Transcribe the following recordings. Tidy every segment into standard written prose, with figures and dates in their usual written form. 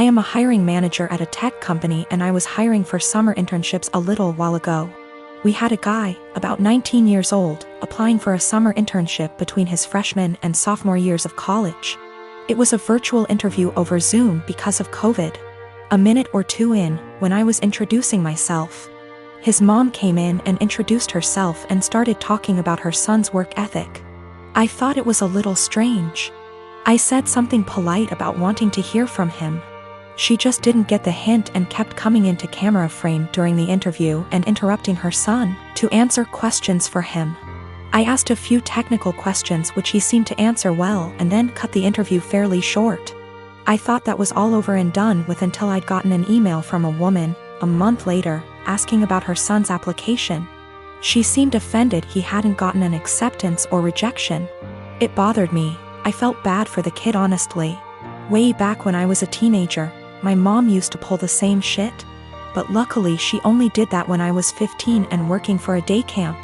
I am a hiring manager at a tech company and I was hiring for summer internships a little while ago. We had a guy, about 19 years old, applying for a summer internship between his freshman and sophomore years of college. It was a virtual interview over Zoom because of COVID. A minute or two in, when I was introducing myself, his mom came in and introduced herself and started talking about her son's work ethic. I thought it was a little strange. I said something polite about wanting to hear from him. She just didn't get the hint and kept coming into camera frame during the interview and interrupting her son to answer questions for him. I asked a few technical questions which he seemed to answer well and then cut the interview fairly short. I thought that was all over and done with until I'd gotten an email from a woman, a month later, asking about her son's application. She seemed offended he hadn't gotten an acceptance or rejection. It bothered me. I felt bad for the kid honestly. Way back when I was a teenager, my mom used to pull the same shit. But luckily she only did that when I was 15 and working for a day camp.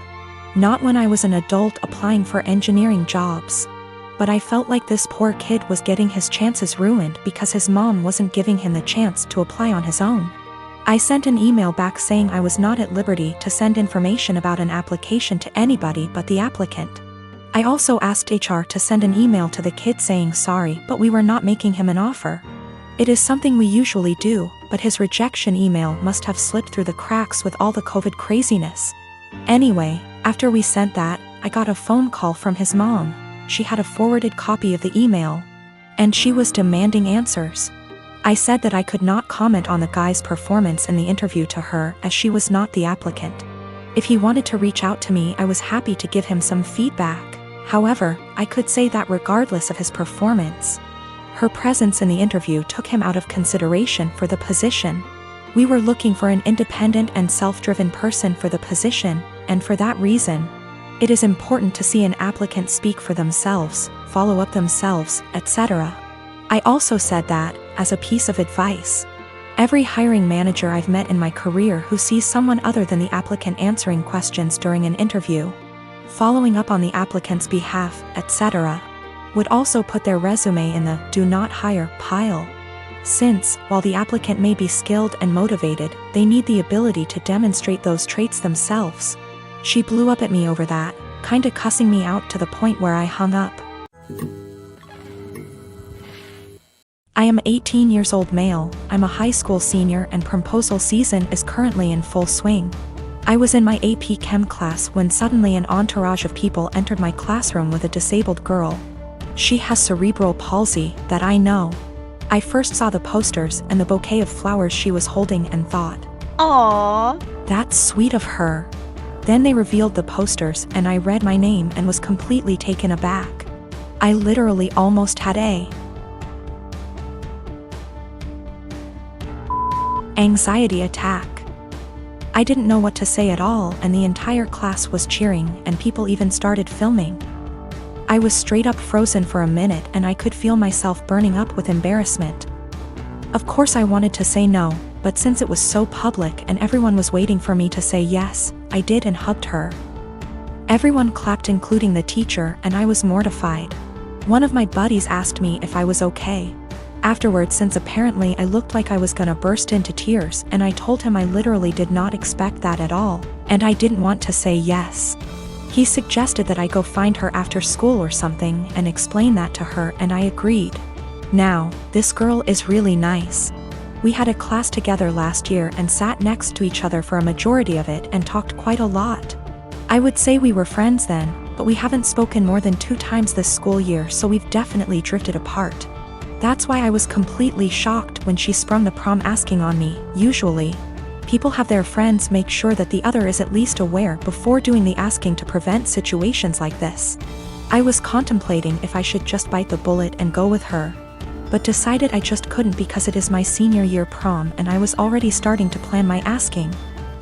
Not when I was an adult applying for engineering jobs. But I felt like this poor kid was getting his chances ruined because his mom wasn't giving him the chance to apply on his own. I sent an email back saying I was not at liberty to send information about an application to anybody but the applicant. I also asked HR to send an email to the kid saying sorry, but we were not making him an offer. It is something we usually do, but his rejection email must have slipped through the cracks with all the COVID craziness. Anyway, after we sent that, I got a phone call from his mom. She had a forwarded copy of the email, and she was demanding answers. I said that I could not comment on the guy's performance in the interview to her as she was not the applicant. If he wanted to reach out to me, I was happy to give him some feedback. However, I could say that regardless of his performance, her presence in the interview took him out of consideration for the position. We were looking for an independent and self-driven person for the position, and for that reason, it is important to see an applicant speak for themselves, follow up themselves, etc. I also said that, as a piece of advice, every hiring manager I've met in my career who sees someone other than the applicant answering questions during an interview, following up on the applicant's behalf, etc., would also put their resume in the "do not hire" pile. Since, while the applicant may be skilled and motivated, they need the ability to demonstrate those traits themselves. She blew up at me over that, kinda cussing me out to the point where I hung up. I am 18 years old male, I'm a high school senior and proposal season is currently in full swing. I was in my AP Chem class when suddenly an entourage of people entered my classroom with a disabled girl. She has cerebral palsy, that I know. I first saw the posters and the bouquet of flowers she was holding and thought, "Aww, that's sweet of her." Then they revealed the posters and I read my name and was completely taken aback. I literally almost had a anxiety attack. I didn't know what to say at all and the entire class was cheering and people even started filming. I was straight up frozen for a minute and I could feel myself burning up with embarrassment. Of course I wanted to say no, but since it was so public and everyone was waiting for me to say yes, I did and hugged her. Everyone clapped including the teacher and I was mortified. One of my buddies asked me if I was okay. Afterwards, since apparently I looked like I was gonna burst into tears, and I told him I literally did not expect that at all, and I didn't want to say yes. He suggested that I go find her after school or something and explain that to her and I agreed. Now, this girl is really nice. We had a class together last year and sat next to each other for a majority of it and talked quite a lot. I would say we were friends then, but we haven't spoken more than 2 times this school year, so we've definitely drifted apart. That's why I was completely shocked when she sprung the prom asking on me. Usually, people have their friends make sure that the other is at least aware before doing the asking to prevent situations like this. I was contemplating if I should just bite the bullet and go with her, but decided I just couldn't because it is my senior year prom and I was already starting to plan my asking.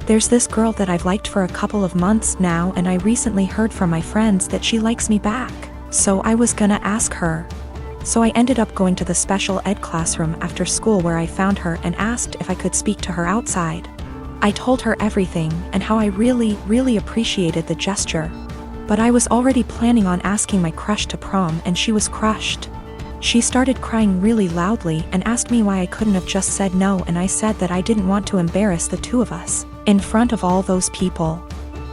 There's this girl that I've liked for a couple of months now and I recently heard from my friends that she likes me back, so I was gonna ask her. So I ended up going to the special ed classroom after school where I found her and asked if I could speak to her outside. I told her everything and how I really appreciated the gesture. But I was already planning on asking my crush to prom and she was crushed. She started crying really loudly and asked me why I couldn't have just said no, and I said that I didn't want to embarrass the two of us in front of all those people.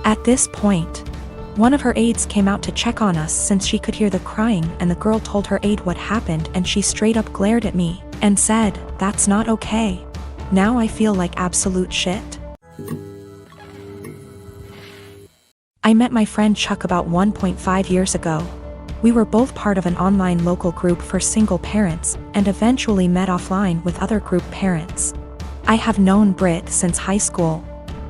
At this point, one of her aides came out to check on us since she could hear the crying, and the girl told her aide what happened, and she straight up glared at me and said, "That's not okay." Now I feel like absolute shit. I met my friend Chuck about 1.5 years ago. We were both part of an online local group for single parents, and eventually met offline with other group parents. I have known Britt since high school.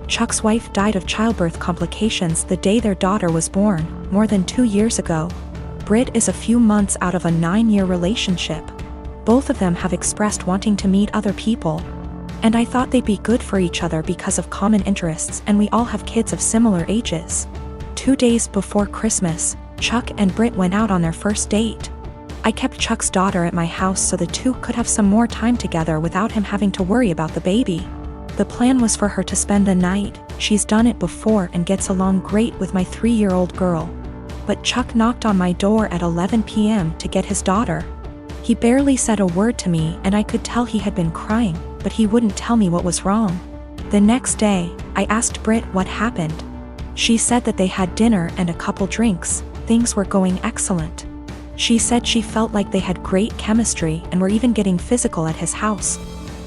Chuck's wife died of childbirth complications the day their daughter was born, more than 2 years ago. Britt is a few months out of a 9-year relationship. Both of them have expressed wanting to meet other people. And I thought they'd be good for each other because of common interests, and we all have kids of similar ages. 2 days before Christmas, Chuck and Britt went out on their first date. I kept Chuck's daughter at my house so the two could have some more time together without him having to worry about the baby. The plan was for her to spend the night. She's done it before and gets along great with my 3-year-old girl. But Chuck knocked on my door at 11 p.m. to get his daughter. He barely said a word to me, and I could tell he had been crying, but he wouldn't tell me what was wrong. The next day, I asked Britt what happened. She said that they had dinner and a couple drinks. Things were going excellent. She said she felt like they had great chemistry and were even getting physical at his house.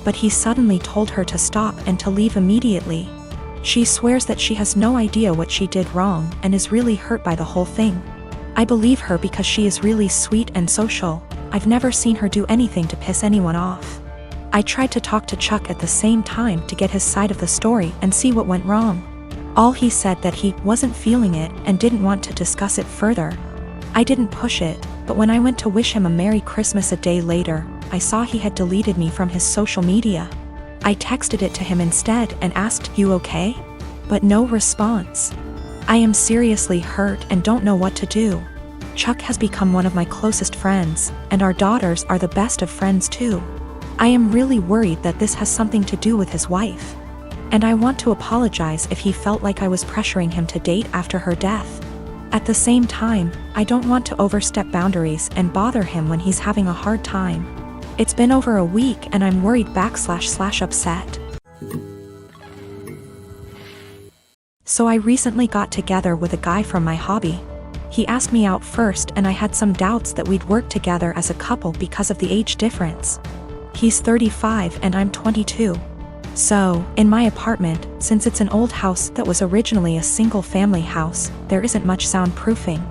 But he suddenly told her to stop and to leave immediately. She swears that she has no idea what she did wrong and is really hurt by the whole thing. I believe her because she is really sweet and social. I've never seen her do anything to piss anyone off. I tried to talk to Chuck at the same time to get his side of the story and see what went wrong. All he said that he wasn't feeling it and didn't want to discuss it further. I didn't push it, but when I went to wish him a Merry Christmas a day later, I saw he had deleted me from his social media. I texted it to him instead and asked, "You okay?" But no response. I am seriously hurt and don't know what to do. Chuck has become one of my closest friends, and our daughters are the best of friends too. I am really worried that this has something to do with his wife. And I want to apologize if he felt like I was pressuring him to date after her death. At the same time, I don't want to overstep boundaries and bother him when he's having a hard time. It's been over a week and I'm worried / upset. So I recently got together with a guy from my hobby. He asked me out first and I had some doubts that we'd work together as a couple because of the age difference. He's 35 and I'm 22. So, in my apartment, since it's an old house that was originally a single-family house, there isn't much soundproofing.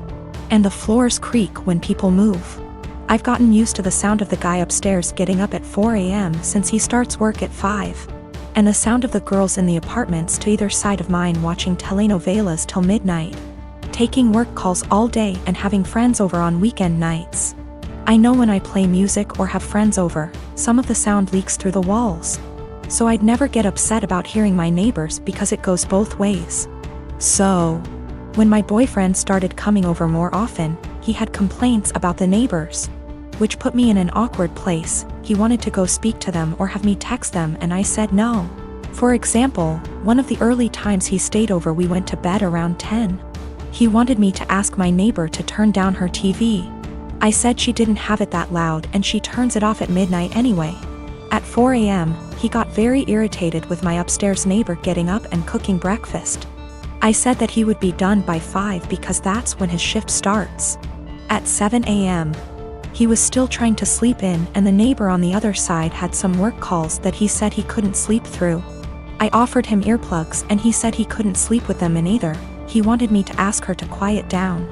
And the floors creak when people move. I've gotten used to the sound of the guy upstairs getting up at 4 a.m. since he starts work at 5. And the sound of the girls in the apartments to either side of mine watching telenovelas till midnight. Taking work calls all day and having friends over on weekend nights. I know when I play music or have friends over, some of the sound leaks through the walls. So I'd never get upset about hearing my neighbors because it goes both ways. So, when my boyfriend started coming over more often, he had complaints about the neighbors, which put me in an awkward place. He wanted to go speak to them or have me text them and I said no. For example, one of the early times he stayed over we went to bed around 10. He wanted me to ask my neighbor to turn down her TV. I said she didn't have it that loud and she turns it off at midnight anyway. At 4 a.m., he got very irritated with my upstairs neighbor getting up and cooking breakfast. I said that he would be done by 5 because that's when his shift starts. At 7 a.m., he was still trying to sleep in and the neighbor on the other side had some work calls that he said he couldn't sleep through. I offered him earplugs and he said he couldn't sleep with them in either. He wanted me to ask her to quiet down.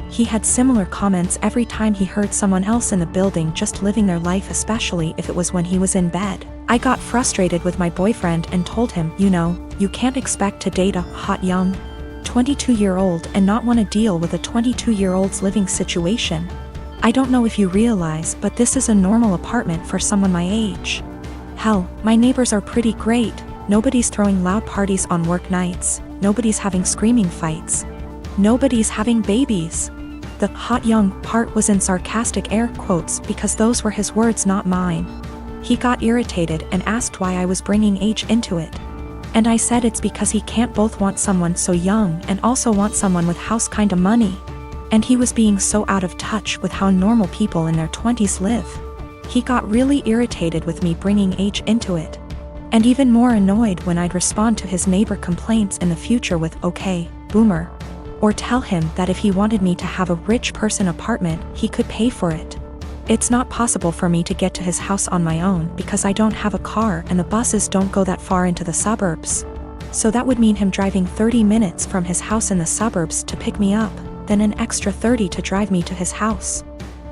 He had similar comments every time he heard someone else in the building just living their life, especially if it was when he was in bed. I got frustrated with my boyfriend and told him, you can't expect to date a hot young 22-year-old and not want to deal with a 22-year-old's living situation. I don't know if you realize, but this is a normal apartment for someone my age. Hell, my neighbors are pretty great. Nobody's throwing loud parties on work nights. Nobody's having screaming fights. Nobody's having babies. The hot young part was in sarcastic air quotes because those were his words, not mine. He got irritated and asked why I was bringing age into it. And I said it's because he can't both want someone so young and also want someone with house kinda money. And he was being so out of touch with how normal people in their 20s live. He got really irritated with me bringing age into it. And even more annoyed when I'd respond to his neighbor complaints in the future with "Okay, boomer." Or tell him that if he wanted me to have a rich person apartment, he could pay for it. It's not possible for me to get to his house on my own because I don't have a car and the buses don't go that far into the suburbs. So that would mean him driving 30 minutes from his house in the suburbs to pick me up, then an extra 30 to drive me to his house.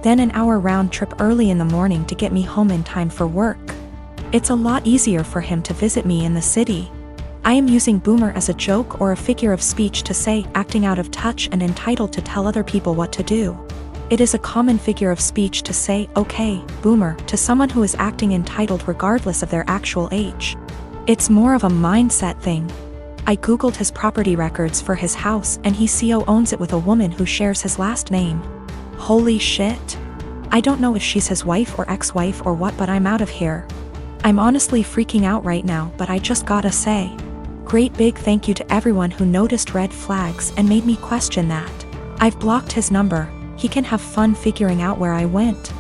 Then an hour round trip early in the morning to get me home in time for work. It's a lot easier for him to visit me in the city. I am using boomer as a joke or a figure of speech to say acting out of touch and entitled to tell other people what to do. It is a common figure of speech to say "Okay, boomer" to someone who is acting entitled regardless of their actual age. It's more of a mindset thing. I googled his property records for his house and he co-owns it with a woman who shares his last name. Holy shit. I don't know if she's his wife or ex-wife or what, but I'm out of here. I'm honestly freaking out right now, but I just gotta say, great big thank you to everyone who noticed red flags and made me question that. I've blocked his number. He can have fun figuring out where I went.